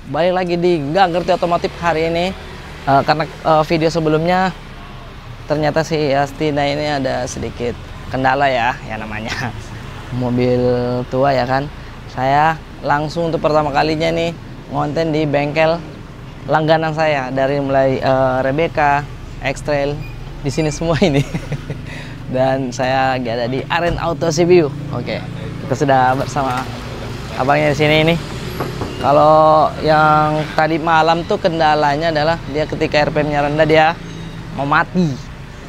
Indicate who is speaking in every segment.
Speaker 1: balik lagi di Nggak Ngerti Otomotif hari ini. Karena video sebelumnya ternyata si Astina ini ada sedikit kendala ya namanya mobil tua ya kan. Saya langsung untuk pertama kalinya nih ngonten di bengkel langganan saya, dari mulai Rebecca, X-Trail, di sini semua ini. Dan saya lagi ada di Aren Auto Sibiu. Oke, kita sudah bersama abangnya di sini ini. Kalau yang tadi malam tuh kendalanya adalah dia ketika RPM-nya rendah dia mau mati.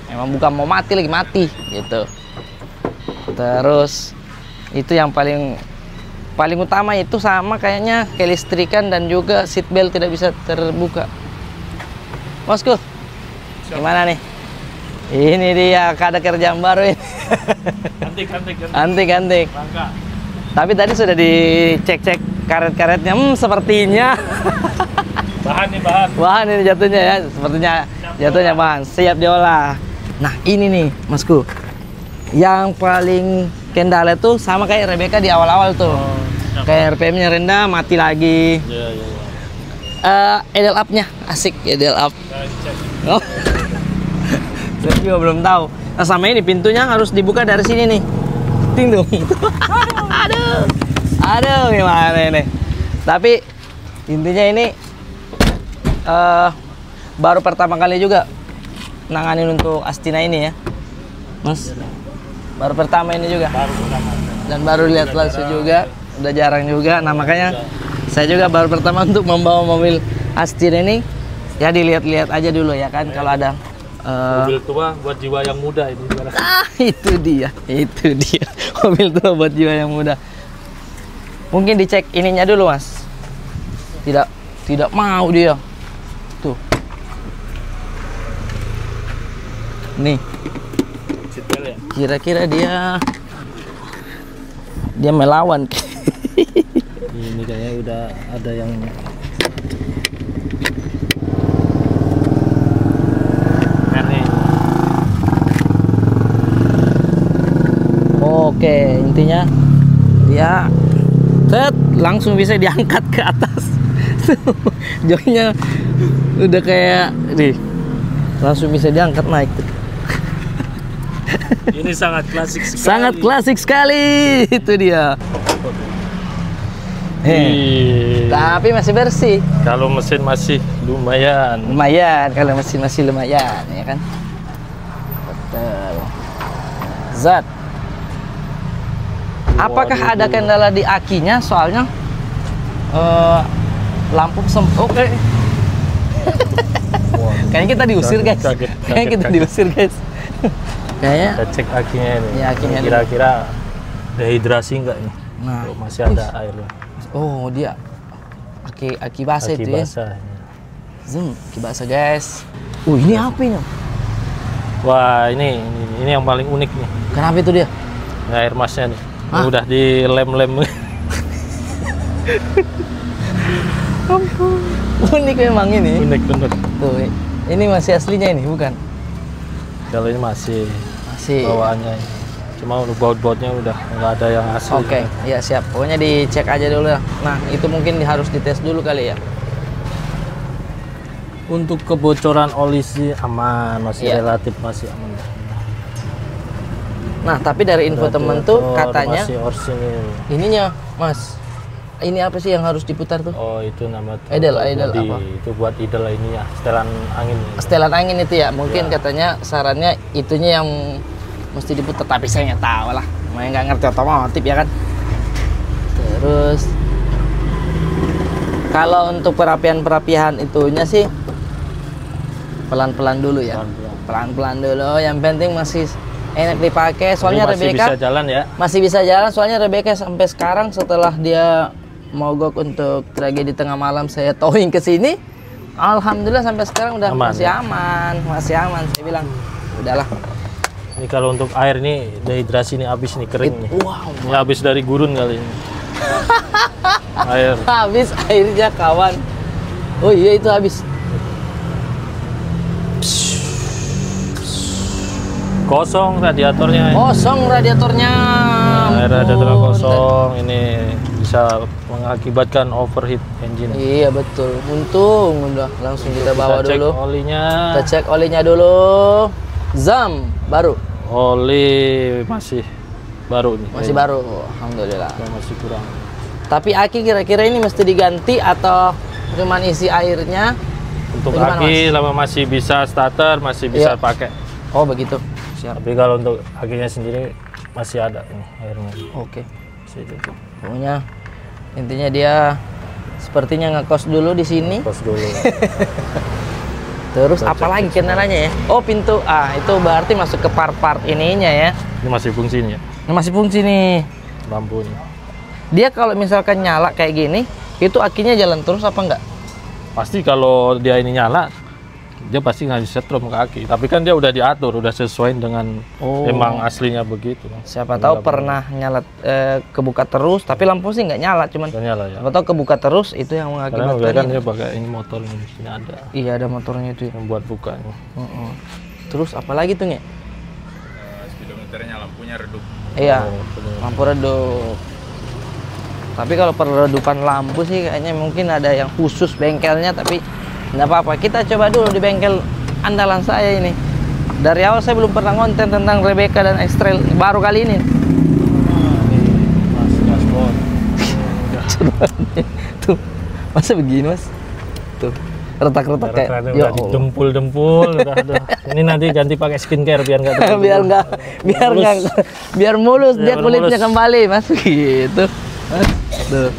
Speaker 1: Emang bukan mau mati, lagi mati gitu. Terus itu yang paling utama itu sama kayaknya kelistrikan dan juga seat belt tidak bisa terbuka. Bosku, gimana nih? Ini dia ada kerjaan baru ini. Antik. Tapi tadi sudah dicek karet-karetnya, sepertinya bahan ini jatuhnya ya, sepertinya jatuhnya bahan siap diolah. Nah ini nih Masku, yang paling kendala tuh sama kayak Rebecca di awal-awal tuh. Kayak RPM-nya rendah mati lagi. Idle up-nya asik, idle up. Oh. Saya juga belum tahu. Nah sama ini pintunya harus dibuka dari sini nih. Ting dong. Aduh gimana ini. Tapi intinya ini baru pertama kali juga nanganin untuk Astina ini ya Mas. Baru pertama ini juga. Dan baru lihat langsung juga. Udah jarang juga. Nah makanya saya juga baru pertama untuk membawa mobil Astina ini. Ya dilihat-lihat aja dulu ya kan. Kalau ada
Speaker 2: mobil tua buat jiwa yang muda ini.
Speaker 1: Itu dia. Mobil tua buat jiwa yang muda. Mungkin dicek ininya dulu Mas. Tidak mau dia. Tuh. Nih. Kira-kira dia melawan.
Speaker 2: Ini kayaknya udah ada yang
Speaker 1: Oke, intinya dia langsung bisa diangkat ke atas. Joynya udah kayak nih, langsung bisa diangkat naik.
Speaker 2: Ini sangat klasik sekali.
Speaker 1: Sangat klasik sekali itu dia. Tapi masih bersih.
Speaker 2: Kalau mesin masih lumayan.
Speaker 1: Kalau mesin masih lumayan ya kan. Betul. Zat. Apakah ada kendala di akinya? Soalnya lampu oke. Kayaknya kita diusir guys. Kayaknya
Speaker 2: kita cek akinya ini.
Speaker 1: Ya, akinya
Speaker 2: kira-kira dehidrasi enggak nih?
Speaker 1: Nah,
Speaker 2: masih ada airnya.
Speaker 1: Oh, dia aki basah itu
Speaker 2: basah,
Speaker 1: ya. Zoom, aki basah guys. Ini apa ini?
Speaker 2: Wah, ini yang paling unik nih.
Speaker 1: Kenapa itu dia?
Speaker 2: Nah, air masnya nih. Udah dilem-lem.
Speaker 1: Unik memang ini.
Speaker 2: Unik bener.
Speaker 1: Tuh, ini masih aslinya ini bukan?
Speaker 2: Kalau ini masih bawaannya. Cuma baut-bautnya udah nggak ada yang asli.
Speaker 1: Oke, ya siap. Pokoknya dicek aja dulu ya. Nah, itu mungkin harus dites dulu kali ya.
Speaker 2: Untuk kebocoran oli sih aman, relatif masih aman.
Speaker 1: Nah, tapi dari info temen tuh katanya
Speaker 2: masih orsinil.
Speaker 1: Ininya, Mas. Ini apa sih yang harus diputar tuh?
Speaker 2: Oh, itu nama
Speaker 1: idle apa?
Speaker 2: Itu buat idle ininya, setelan angin.
Speaker 1: Setelan angin itu ya. Mungkin katanya sarannya itunya yang mesti diputar, tapi saya nggak tahu lah. Main nggak ngerti otomotif ya kan. Terus kalau untuk perapian itunya sih pelan-pelan dulu ya. Pelan-pelan dulu. Yang penting masih enak dipakai. Soalnya
Speaker 2: masih
Speaker 1: Rebecca
Speaker 2: bisa jalan ya.
Speaker 1: Masih bisa jalan. Soalnya Rebecca sampai sekarang setelah dia mogok untuk tragedi tengah malam saya towing ke sini, alhamdulillah sampai sekarang udah masih aman. Saya bilang udahlah.
Speaker 2: Ini kalau untuk air nih dehidrasi nih habis nih, kering nih.
Speaker 1: Wow.
Speaker 2: Ini habis dari gurun kali ini. Air.
Speaker 1: Habis airnya kawan. Oh iya itu habis.
Speaker 2: Kosong radiatornya.
Speaker 1: Kosong radiatornya.
Speaker 2: Nah, radiatornya kosong. Ini bisa mengakibatkan overheat engine.
Speaker 1: Iya betul. Untung udah langsung kita bawa
Speaker 2: Cek
Speaker 1: dulu.
Speaker 2: olinya.
Speaker 1: Kita cek olinya dulu. Zam baru.
Speaker 2: Oli masih baru nih.
Speaker 1: Masih baru. Alhamdulillah.
Speaker 2: Masih kurang.
Speaker 1: Tapi aki kira-kira ini mesti diganti atau cuman isi airnya?
Speaker 2: Untuk
Speaker 1: Bagaimana,
Speaker 2: aki lama masih bisa starter, masih bisa
Speaker 1: Iya.
Speaker 2: pakai.
Speaker 1: Oh begitu. Siap.
Speaker 2: Tapi kalau untuk akinya sendiri masih ada ini airnya.
Speaker 1: Oke.
Speaker 2: Masih cukup.
Speaker 1: Pokoknya intinya dia sepertinya ngekos dulu di sini.
Speaker 2: Kos dulu.
Speaker 1: Terus apalagi kendalanya ya? Oh pintu. Ah itu berarti masuk ke part-part ininya ya.
Speaker 2: Ini masih fungsi nih ya,
Speaker 1: Ini masih fungsi nih.
Speaker 2: lampunya.
Speaker 1: Dia kalau misalkan nyala kayak gini, itu akinya jalan terus apa enggak?
Speaker 2: Pasti kalau dia ini nyala, dia pasti nggak setrum ke aki. Tapi kan dia udah diatur, udah sesuai dengan emang aslinya begitu.
Speaker 1: Siapa tahu pernah nyala kebuka terus, tapi lampu sih nggak nyala, cuman
Speaker 2: Udah nyala ya.
Speaker 1: siapa tahu kebuka terus itu yang
Speaker 2: Karena
Speaker 1: mengakibatkan
Speaker 2: udah kan
Speaker 1: ini.
Speaker 2: dia pakai ini motor ini sini ada
Speaker 1: Iya ada motornya itu.
Speaker 2: yang buat bukanya.
Speaker 1: Terus apalagi tuh Nge?
Speaker 3: Speedometernya lampunya redup.
Speaker 1: Iya, lampu redup. Tapi kalau peredupan lampu sih kayaknya mungkin ada yang khusus bengkelnya, tapi nggak apa-apa. Kita coba dulu di bengkel andalan saya ini. Dari awal saya belum pernah ngonten tentang Rebecca dan X-Trail, baru kali ini.
Speaker 2: Mas gaspol.
Speaker 1: Tuh, masa begini mas? Tuh, retak-retak kayak.
Speaker 2: Udah
Speaker 1: Ya Allah.
Speaker 2: dempul-dempul udah. Ini nanti ganti pakai skincare biar nggak terlalu-
Speaker 1: biar mulus dia
Speaker 2: Biar
Speaker 1: kulitnya
Speaker 2: mulus.
Speaker 1: kembali mas gitu. Mas, tuh.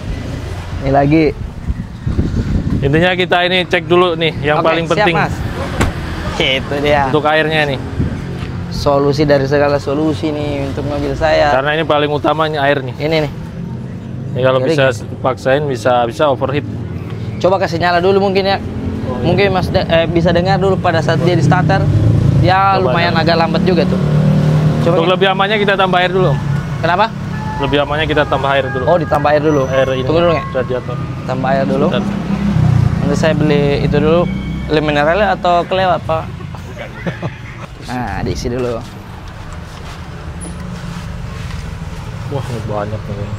Speaker 1: Ini lagi.
Speaker 2: Intinya kita ini cek dulu nih yang
Speaker 1: Oke,
Speaker 2: paling
Speaker 1: siap,
Speaker 2: penting
Speaker 1: Mas. Itu dia.
Speaker 2: untuk airnya nih.
Speaker 1: Solusi dari segala solusi nih untuk mobil saya.
Speaker 2: Karena ini paling utamanya air nih.
Speaker 1: Ini nih.
Speaker 2: Ya, kalau
Speaker 1: Jadi
Speaker 2: bisa paksain bisa overheat.
Speaker 1: Coba kasih nyala dulu mungkin ya. Mungkin Mas bisa dengar dulu pada saat dia di starter. Dia
Speaker 2: Coba
Speaker 1: lumayan
Speaker 2: ya.
Speaker 1: agak lambat juga tuh. Coba.
Speaker 2: Untuk lebih amannya kita tambah air dulu.
Speaker 1: Kenapa?
Speaker 2: Lebih amannya kita tambah air dulu.
Speaker 1: Oh, ditambah air dulu.
Speaker 2: Air ini.
Speaker 1: Tunggu dulu nggak?
Speaker 2: Radiator.
Speaker 1: Tambah air dulu.
Speaker 2: Dan
Speaker 1: Nanti saya beli itu dulu. Le mineral atau Cleo apa? Nah, diisi dulu.
Speaker 2: wah ini banyak nih.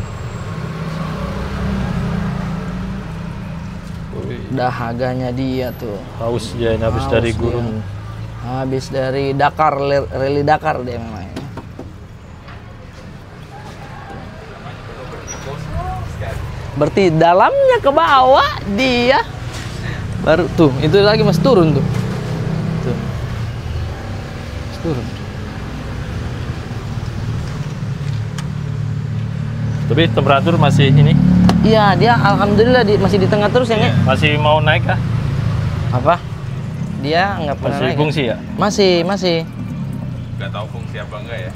Speaker 1: Dahaganya dia tuh.
Speaker 2: Haus dia ini habis
Speaker 1: Haus
Speaker 2: dari
Speaker 1: dia.
Speaker 2: gurun.
Speaker 1: Habis dari Dakar, rally Dakar dia memang. Berarti dalamnya ke bawah dia. Baru tuh, itu lagi mas turun tuh. Tuh. Mas turun.
Speaker 2: Tapi temperatur masih ini.
Speaker 1: Iya, dia alhamdulillah masih di tengah terus ya, Nge?
Speaker 2: Masih mau naik kah?
Speaker 1: Apa? Dia nggak pernah
Speaker 2: Masih
Speaker 1: naik.
Speaker 2: fungsi ya?
Speaker 1: Masih.
Speaker 3: Nggak tahu fungsi apa enggak ya.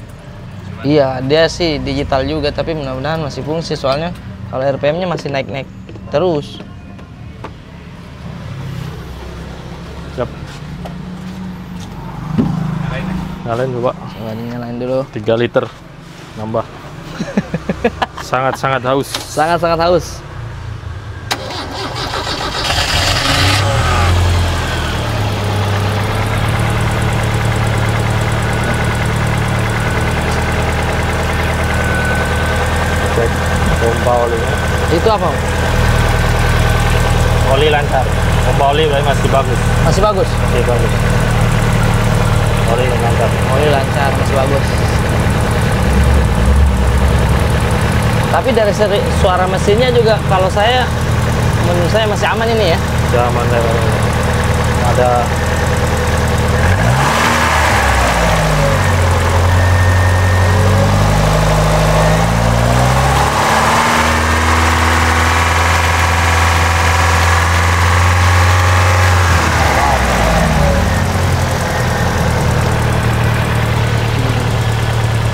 Speaker 1: Iya, dia sih digital juga, tapi mudah-mudahan masih fungsi soalnya kalau RPM-nya masih naik-naik terus.
Speaker 2: Siap. Nyalain dulu, Pak.
Speaker 1: Coba nyalain dulu.
Speaker 2: 3 liter nambah. Sangat-sangat haus.
Speaker 1: Sangat-sangat haus.
Speaker 2: Cek pompa olinya.
Speaker 1: Itu apa?
Speaker 2: Oli lancar. Pompa oli berarti masih bagus.
Speaker 1: Masih bagus.
Speaker 2: Masih bagus. Oli lancar.
Speaker 1: Oli lancar, masih bagus. Tapi dari suara mesinnya juga kalau saya menurut saya masih aman ini ya.
Speaker 2: Zaman ada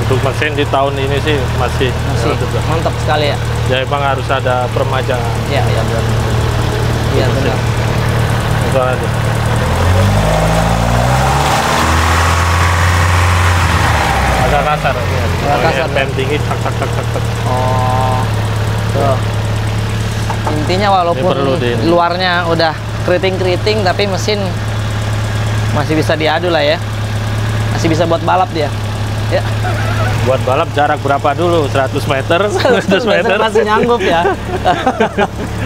Speaker 2: untuk mesin di tahun ini sih masih relatif lah.
Speaker 1: Mantap sekali ya.
Speaker 2: Ya emang harus ada permajaan.
Speaker 1: Iya, iya. Iya benar.
Speaker 2: Misalnya aja. Agak kasar ya.
Speaker 1: Agak kasar,
Speaker 2: RPM tinggi tak tak tak tak tak.
Speaker 1: Oh. Tuh. Intinya walaupun
Speaker 2: Ini perlu di-
Speaker 1: luarnya udah keriting-keriting tapi mesin masih bisa diadu lah ya. Masih bisa buat balap dia. Ya.
Speaker 2: Buat balap jarak berapa dulu? 100 meter, 100 meter.
Speaker 1: Masih nyanggup ya.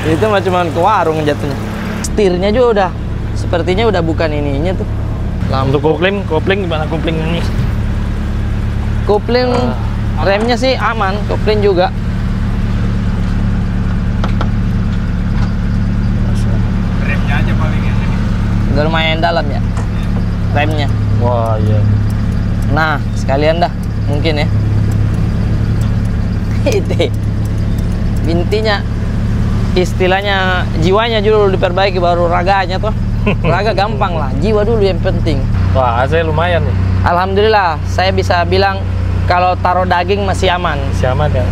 Speaker 1: Itu mah cuman ke warung jatuhnya. Setirnya juga udah, sepertinya udah bukan ininya tuh.
Speaker 2: Untuk kopling gimana kopling ini?
Speaker 1: Kopling remnya sih aman, kopling juga.
Speaker 3: Remnya aja paling yang ini.
Speaker 1: Udah lumayan dalam ya remnya.
Speaker 2: Wah iya.
Speaker 1: Nah sekalian dah mungkin ya. Itu intinya, istilahnya jiwanya dulu diperbaiki baru raganya tuh. Raga gampang lah, jiwa dulu yang penting.
Speaker 2: Wah AC lumayan nih.
Speaker 1: Alhamdulillah saya bisa bilang kalau taruh daging masih aman.
Speaker 2: Masih aman ya.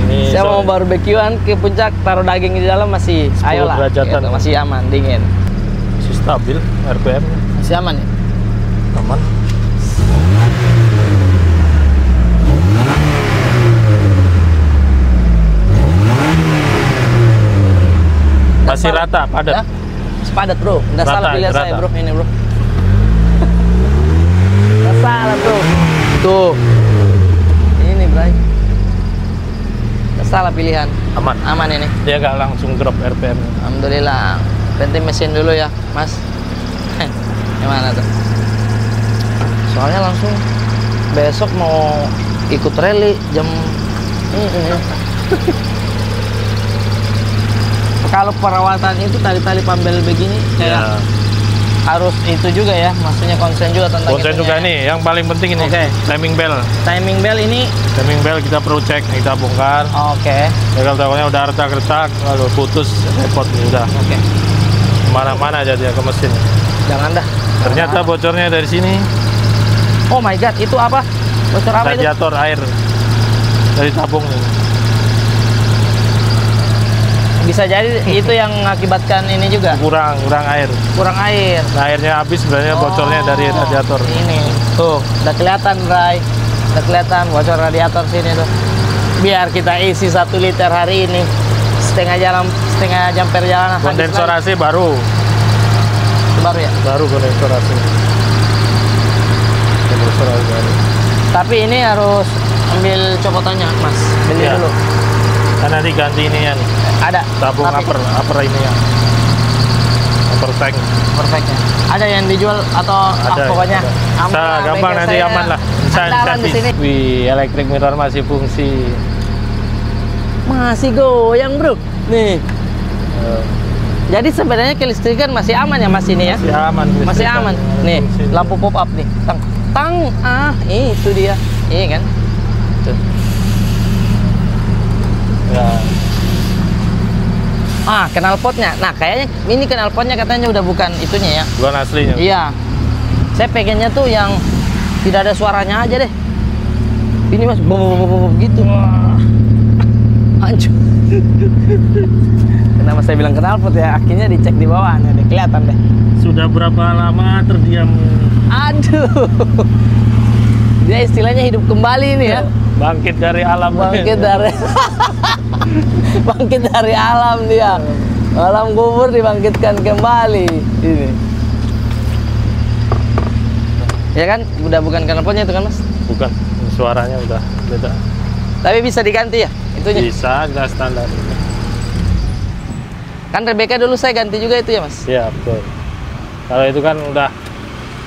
Speaker 2: Ini
Speaker 1: Saya mau barbekyuan ke puncak, taruh daging di dalam masih
Speaker 2: 10
Speaker 1: ayolah
Speaker 2: derajatan.
Speaker 1: gitu, masih aman, dingin.
Speaker 2: masih stabil RPM
Speaker 1: Masih aman ya?
Speaker 2: aman. Masih rata, padat.
Speaker 1: Ya? Sepadat bro, nggak
Speaker 2: Rata,
Speaker 1: salah pilihan
Speaker 2: rata.
Speaker 1: saya bro, ini bro. Nggak salah bro. Tuh. Ini bro. Nggak salah pilihan.
Speaker 2: Aman.
Speaker 1: Aman ini.
Speaker 2: Dia nggak langsung drop RPM.
Speaker 1: Alhamdulillah. Penting mesin dulu ya, Mas. Gimana tuh? Soalnya langsung besok mau ikut rally jam ini. Kalau perawatan itu tali-tali pambel begini kayak
Speaker 2: Ya.
Speaker 1: harus itu juga ya, maksudnya konsen juga tentang
Speaker 2: Konsen
Speaker 1: itunya
Speaker 2: juga
Speaker 1: ya.
Speaker 2: nih, yang paling penting ini.
Speaker 1: Oke.
Speaker 2: Timing bell.
Speaker 1: Timing bell ini
Speaker 2: Timing bell kita perlu cek, kita bongkar.
Speaker 1: oke.
Speaker 2: Ya, kalau tahunya udah retak-retak, lalu putus, repot nih udah.
Speaker 1: Oke.
Speaker 2: Mana-mana aja dia ke mesin.
Speaker 1: Jangan dah.
Speaker 2: Ternyata bocornya dari sini.
Speaker 1: Oh my god, itu apa? Bocor apa itu?
Speaker 2: Radiator air dari tabung nih.
Speaker 1: Bisa jadi itu yang mengakibatkan ini juga
Speaker 2: Kurang air.
Speaker 1: kurang air.
Speaker 2: Nah, airnya habis sebenarnya bocornya dari radiator.
Speaker 1: Ini tuh udah kelihatan Bray, udah kelihatan bocor radiator sini tuh. Biar kita isi 1 liter hari ini, setengah jam perjalanan habis lagi.
Speaker 2: Kondensorasi baru
Speaker 1: Baru ya.
Speaker 2: kondensorasi baru.
Speaker 1: Tapi ini harus ambil copotannya Mas, beli
Speaker 2: Iya.
Speaker 1: dulu.
Speaker 2: Karena diganti ininya nih,
Speaker 1: Ada
Speaker 2: tabung
Speaker 1: tapi
Speaker 2: upper ini ya, upper tank.
Speaker 1: perfectnya. Ada yang dijual atau
Speaker 2: Ada,
Speaker 1: pokoknya
Speaker 2: ada.
Speaker 1: aman
Speaker 2: Bisa
Speaker 1: lah,
Speaker 2: gampang
Speaker 1: bengkel
Speaker 2: nanti
Speaker 1: saya
Speaker 2: aman lah. Bisa
Speaker 1: andalan di sini.
Speaker 2: Wih, electric mirror masih fungsi.
Speaker 1: Masih goyang bro. Nih.
Speaker 2: Eh,
Speaker 1: Jadi sebenarnya kelistrikan masih aman ya Mas ini ya?
Speaker 2: Masih aman.
Speaker 1: Masih
Speaker 2: listrikan.
Speaker 1: aman. Nih,
Speaker 2: Fungsi.
Speaker 1: lampu pop up nih. Tang. Itu dia. Iya kan? Tuh.
Speaker 2: Ya.
Speaker 1: Knalpotnya. Nah, kayaknya ini knalpotnya katanya udah bukan itunya ya.
Speaker 2: Bukan aslinya.
Speaker 1: Iya. Saya pengennya tuh yang tidak ada suaranya aja deh. Ini Mas, gitu. Hancur. Kenapa saya bilang knalpot ya? Akhirnya dicek di bawahnya deh, kelihatan deh.
Speaker 2: Sudah berapa lama terdiam?
Speaker 1: Aduh. Dia istilahnya hidup kembali ini ya.
Speaker 2: Bangkit dari alam.
Speaker 1: Bangkit dari bangkit dari alam dia. Alam kubur dibangkitkan kembali. Ini. Ya kan? Udah bukan knalpotnya itu kan, Mas?
Speaker 2: Bukan, suaranya udah beda.
Speaker 1: Tapi bisa diganti ya? Itunya.
Speaker 2: Bisa, nggak standar.
Speaker 1: Kan Rebecca dulu saya ganti juga itu ya, Mas?
Speaker 2: Iya, betul. Kalau itu kan udah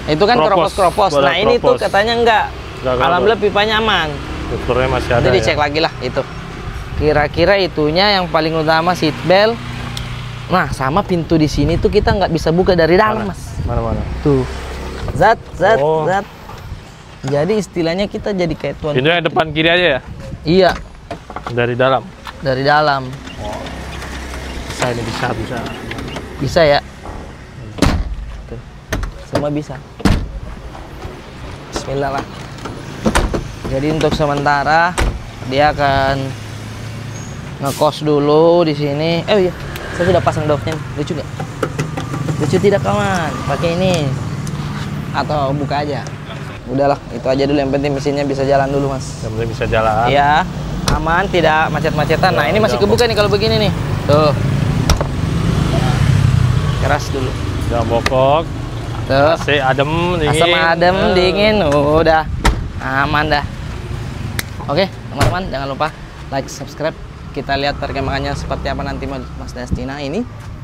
Speaker 1: Itu kan
Speaker 2: Kropos.
Speaker 1: keropos-keropos.
Speaker 2: Udah
Speaker 1: Nah, ini tuh
Speaker 2: kropos.
Speaker 1: katanya enggak.
Speaker 2: Nggak kropos.
Speaker 1: Alhamdulillah pipanya aman.
Speaker 2: strukturnya masih ada.
Speaker 1: Nanti dicek
Speaker 2: Ya.
Speaker 1: lagi lah itu. Kira-kira itunya yang paling utama seat belt. Nah, sama pintu di sini tuh kita nggak bisa buka dari dalam, Mas.
Speaker 2: Mana-mana.
Speaker 1: Tuh. Zat.
Speaker 2: Oh.
Speaker 1: Jadi istilahnya kita jadi kayak tuan.
Speaker 2: Pintu yang depan kiri aja ya?
Speaker 1: Iya,
Speaker 2: Dari dalam.
Speaker 1: dari dalam.
Speaker 2: Bisa ini bisa.
Speaker 1: Bisa ya. Tuh. Semua bisa. Bismillah lah. Jadi untuk sementara dia akan ngekos dulu di sini. Iya, saya sudah pasang doffnya. Lucu nggak? Lucu tidak kawan? Pakai ini atau buka aja? Udahlah, itu aja dulu. Yang penting mesinnya bisa jalan dulu, Mas.
Speaker 2: Yang penting bisa jalan.
Speaker 1: Iya, aman, tidak macet-macetan. Nah, ini masih kebuka nih kalau begini nih. Tuh. Keras dulu.
Speaker 2: Jangan bokok.
Speaker 1: Tuh.
Speaker 2: AC adem, dingin.
Speaker 1: Asam adem, dingin, udah. Aman dah. Oke, teman-teman jangan lupa like, subscribe. Kita lihat perkembangannya seperti apa nanti Mazda Astina ini.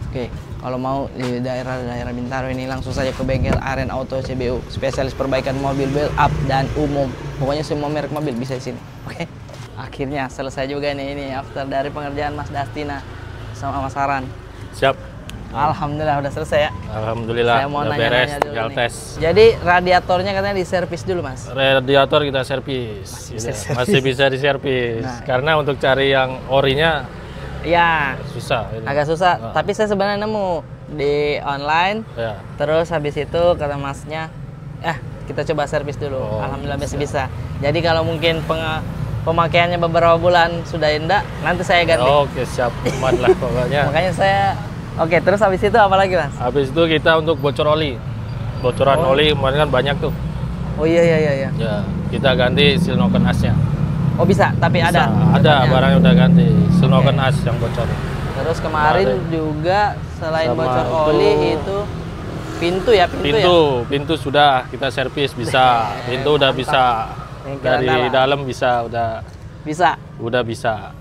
Speaker 1: Oke, kalau mau di daerah Bintaro ini langsung saja ke bengkel Aren Auto CBU, spesialis perbaikan mobil build up dan umum. Pokoknya semua merek mobil bisa di sini. Oke. Akhirnya selesai juga nih ini after dari pengerjaan Mazda Astina sama Mas Saran.
Speaker 2: Siap.
Speaker 1: Alhamdulillah udah selesai ya.
Speaker 2: Alhamdulillah
Speaker 1: Saya mau
Speaker 2: udah
Speaker 1: nanya-nanya
Speaker 2: beres,
Speaker 1: dulu
Speaker 2: tinggal
Speaker 1: nih.
Speaker 2: tes.
Speaker 1: Jadi radiatornya katanya diservis dulu, Mas.
Speaker 2: Radiator kita servis. Masih bisa diservis.
Speaker 1: Nah.
Speaker 2: Karena untuk cari yang orinya
Speaker 1: Iya,
Speaker 2: susah. Ini.
Speaker 1: agak susah.
Speaker 2: Nah.
Speaker 1: Tapi saya sebenarnya nemu di online.
Speaker 2: Ya.
Speaker 1: Terus habis itu kata Masnya, kita coba servis dulu.
Speaker 2: Oh,
Speaker 1: Alhamdulillah bisa. Jadi kalau mungkin pemakaiannya beberapa bulan sudah indah, nanti saya ganti.
Speaker 2: Oke, siap. Aman lah pokoknya.
Speaker 1: Makanya saya Oke, terus habis itu apa lagi, Mas?
Speaker 2: Habis itu kita untuk bocor oli. Bocoran oli kemarin kan banyak tuh.
Speaker 1: Oh iya.
Speaker 2: Ya, kita ganti silnoken asnya.
Speaker 1: Oh bisa, tapi ada.
Speaker 2: Ada barangnya udah ganti. Silnoken as yang bocor.
Speaker 1: Terus kemarin juga selain
Speaker 2: Sama
Speaker 1: bocor
Speaker 2: itu-
Speaker 1: oli itu pintu ya.
Speaker 2: Pintu sudah kita servis bisa. Pintu udah bisa.
Speaker 1: Bengkelan
Speaker 2: Dari dalam bisa
Speaker 1: Bisa.
Speaker 2: udah bisa.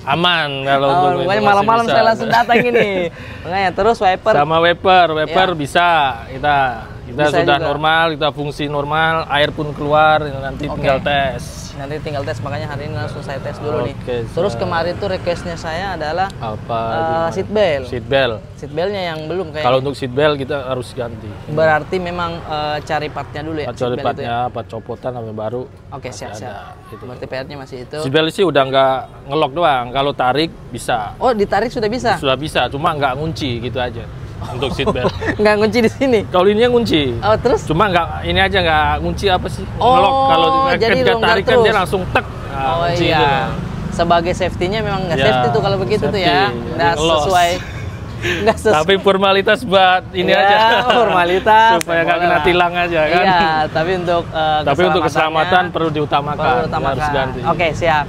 Speaker 2: Aman kalau
Speaker 1: Oh,
Speaker 2: untuk
Speaker 1: pokoknya
Speaker 2: itu masih
Speaker 1: malam-malam
Speaker 2: bisa.
Speaker 1: saya langsung datang ini. Makanya terus wiper.
Speaker 2: Sama wiper
Speaker 1: Ya.
Speaker 2: bisa kita
Speaker 1: Bisa
Speaker 2: sudah
Speaker 1: juga.
Speaker 2: normal, kita fungsi normal, air pun keluar, nanti
Speaker 1: Oke.
Speaker 2: tinggal tes.
Speaker 1: Nanti tinggal tes, makanya hari ini langsung saya tes dulu nih.
Speaker 2: Oke,
Speaker 1: Terus
Speaker 2: siap.
Speaker 1: kemarin tuh requestnya saya adalah
Speaker 2: Apa?
Speaker 1: seat belt.
Speaker 2: Seat belt.
Speaker 1: Seat beltnya yang belum kayaknya.
Speaker 2: Kalau untuk seat belt kita harus ganti.
Speaker 1: Berarti memang cari partnya dulu ya.
Speaker 2: Part
Speaker 1: seat belt itu ya?
Speaker 2: partnya, part copotan sampai baru.
Speaker 1: Oke,
Speaker 2: masih
Speaker 1: siap.
Speaker 2: ada, gitu.
Speaker 1: Berarti PR-nya masih itu.
Speaker 2: Seat belt sih udah nggak ngelok doang. Kalau tarik bisa.
Speaker 1: Oh, ditarik sudah bisa.
Speaker 2: Sudah bisa, cuma nggak ngunci gitu aja. Untuk seat belt.
Speaker 1: Nggak kunci di sini.
Speaker 2: Kalau ini yang ngunci.
Speaker 1: Oh, terus?
Speaker 2: Cuma nggak ini aja nggak ngunci apa sih?
Speaker 1: Oh,
Speaker 2: Ngelok. Kalau
Speaker 1: jadi
Speaker 2: ketika
Speaker 1: longgar
Speaker 2: tarik kan dia
Speaker 1: terus.
Speaker 2: langsung tek.
Speaker 1: Oh
Speaker 2: kunci
Speaker 1: iya.
Speaker 2: gitu.
Speaker 1: Sebagai safety-nya memang nggak
Speaker 2: Ya,
Speaker 1: safety tuh kalau begitu tuh ya.
Speaker 2: safety.
Speaker 1: Nggak
Speaker 2: Ngelos.
Speaker 1: sesuai. Nggak sesuai.
Speaker 2: Tapi formalitas buat ini
Speaker 1: Ya,
Speaker 2: aja.
Speaker 1: formalitas.
Speaker 2: Supaya nggak
Speaker 1: Boleh
Speaker 2: kena
Speaker 1: lah.
Speaker 2: tilang aja kan.
Speaker 1: Iya, tapi untuk
Speaker 2: Tapi untuk keselamatan perlu diutamakan. Harus ganti.
Speaker 1: Oke, siap.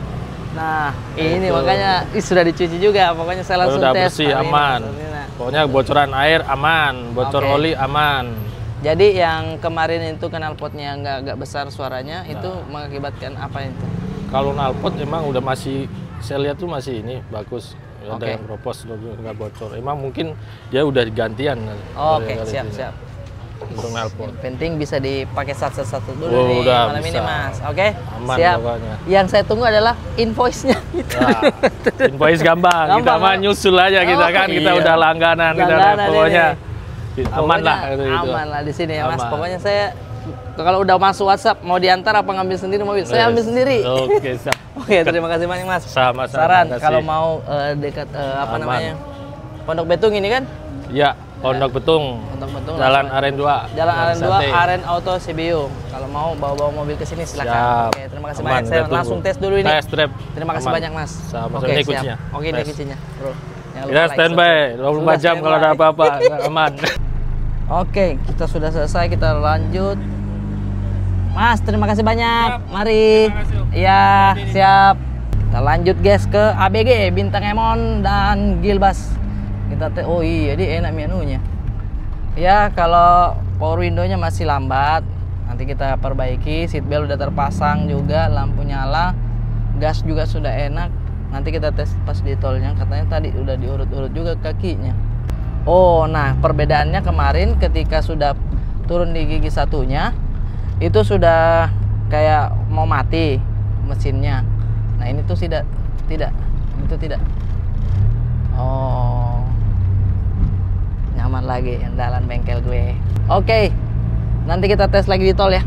Speaker 1: Nah, ini
Speaker 2: Itu.
Speaker 1: makanya sudah dicuci juga. Pokoknya saya langsung
Speaker 2: Udah
Speaker 1: tes.
Speaker 2: bersih,
Speaker 1: hari ini,
Speaker 2: aman.
Speaker 1: Mas Nina.
Speaker 2: Pokoknya bocoran air aman, bocor
Speaker 1: Oke.
Speaker 2: oli aman.
Speaker 1: Jadi yang kemarin itu knalpotnya nggak besar suaranya, itu mengakibatkan apa itu?
Speaker 2: Kalau knalpot emang udah masih, saya lihat tuh masih ini bagus. Ada
Speaker 1: Oke.
Speaker 2: yang propos nggak bocor. Emang mungkin dia udah gantian.
Speaker 1: Oh, Oke,
Speaker 2: dari
Speaker 1: siap,
Speaker 2: sini.
Speaker 1: siap.
Speaker 2: Untuk knalpot.
Speaker 1: Penting bisa dipakai satu-satu dulu
Speaker 2: Oh,
Speaker 1: nih
Speaker 2: udah
Speaker 1: malam ini,
Speaker 2: bisa.
Speaker 1: Mas. Oke,
Speaker 2: Aman
Speaker 1: siap.
Speaker 2: pokoknya.
Speaker 1: Yang saya tunggu adalah invoice-nya.
Speaker 2: Nah, invoice gampang. Kita
Speaker 1: Gampang,
Speaker 2: mah
Speaker 1: kan?
Speaker 2: nyusul aja kita
Speaker 1: Oh,
Speaker 2: kan. Kita
Speaker 1: iya.
Speaker 2: udah langganan, kita
Speaker 1: Langganan
Speaker 2: pokoknya
Speaker 1: ini.
Speaker 2: aman lah. gitu.
Speaker 1: Aman lah di sini ya, Mas.
Speaker 2: Aman.
Speaker 1: Pokoknya saya kalau udah masuk WhatsApp mau diantar apa ngambil sendiri mobil? Saya ambil sendiri.
Speaker 2: Oke, siap.
Speaker 1: Oke, terima kasih banyak, Mas.
Speaker 2: Sama-sama.
Speaker 1: Saran
Speaker 2: makasih.
Speaker 1: kalau mau dekat apa
Speaker 2: Aman.
Speaker 1: namanya? Pondok Betung ini kan?
Speaker 2: Ya, Pondok Betung.
Speaker 1: Pondok Betung.
Speaker 2: Jalan
Speaker 1: langsung.
Speaker 2: Aren 2.
Speaker 1: Jalan Aren 2,
Speaker 2: Sate.
Speaker 1: Aren Auto CBU. Kalau mau bawa-bawa mobil ke sini silakan.
Speaker 2: Siap.
Speaker 1: Oke, terima kasih
Speaker 2: Aman,
Speaker 1: banyak. Saya
Speaker 2: kita tunggu.
Speaker 1: langsung tes dulu ini.
Speaker 2: Tes drive.
Speaker 1: Terima kasih
Speaker 2: Aman.
Speaker 1: banyak, Mas.
Speaker 2: Sama.
Speaker 1: Oke,
Speaker 2: Ini
Speaker 1: siap.
Speaker 2: kuncinya.
Speaker 1: Oke, ini
Speaker 2: Tes.
Speaker 1: kuncinya, Bro. Jangan
Speaker 2: Kita
Speaker 1: lupa like,
Speaker 2: standby
Speaker 1: subscribe.
Speaker 2: 24
Speaker 1: Sudah
Speaker 2: jam kalau ada
Speaker 1: standby.
Speaker 2: apa-apa. Aman.
Speaker 1: Oke, kita sudah selesai, kita lanjut. Mas, terima kasih banyak. Mari. Iya, siap. Kita lanjut guys ke ABG Bintang Emon dan Gilbas. Kita oh iya, dia enak menunya. Ya, kalau power window-nya masih lambat, nanti kita perbaiki. Seat belt udah terpasang juga, lampu nyala. Gas juga sudah enak. Nanti kita tes pas di tolnya, katanya tadi udah diurut-urut juga kakinya. Oh, nah perbedaannya kemarin ketika sudah turun di gigi satunya itu sudah kayak mau mati mesinnya. Nah ini tuh tidak, itu tidak. Oh, nyaman lagi andalan bengkel gue. Oke, nanti kita tes lagi di tol ya.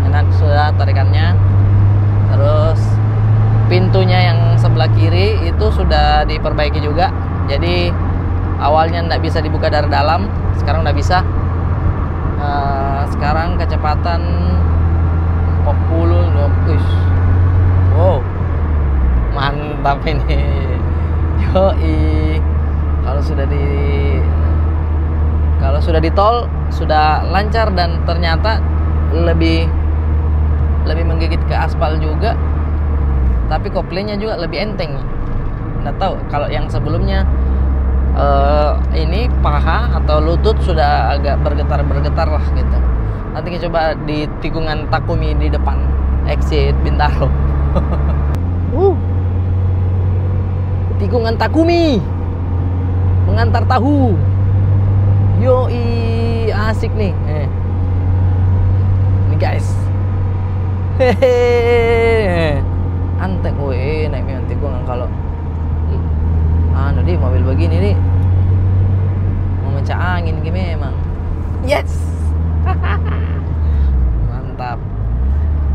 Speaker 1: Enak sudah tarikannya. Terus pintunya yang sebelah kiri itu sudah diperbaiki juga. Jadi awalnya tidak bisa dibuka dari dalam, sekarang udah bisa. Sekarang kecepatan 40 wow, mantap ini. Yoi. Kalau sudah di tol sudah lancar dan ternyata lebih menggigit ke aspal juga. tapi koplingnya juga lebih enteng. Nggak tahu kalau yang sebelumnya ini paha atau lutut sudah agak bergetar lah gitu. Nanti kita coba di tikungan Takumi di depan exit Bintaro. Tikungan Takumi mengantar tahu. Yoi, asik nih. Ini guys. Hehehe. Anteng, naik tikungan kalau di mobil begini nih mau mecah angin gini memang. Yes. Mantap.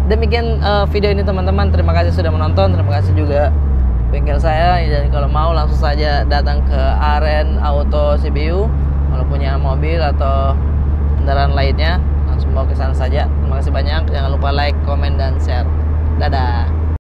Speaker 1: Demikian video ini teman-teman. Terima kasih sudah menonton. Terima kasih juga bengkel saya. Jadi kalau mau langsung saja datang ke Aren Auto CBU. Kalau punya mobil atau kendaraan lainnya langsung bawa ke sana saja. Terima kasih banyak. Jangan lupa like, komen, dan share. Dadah.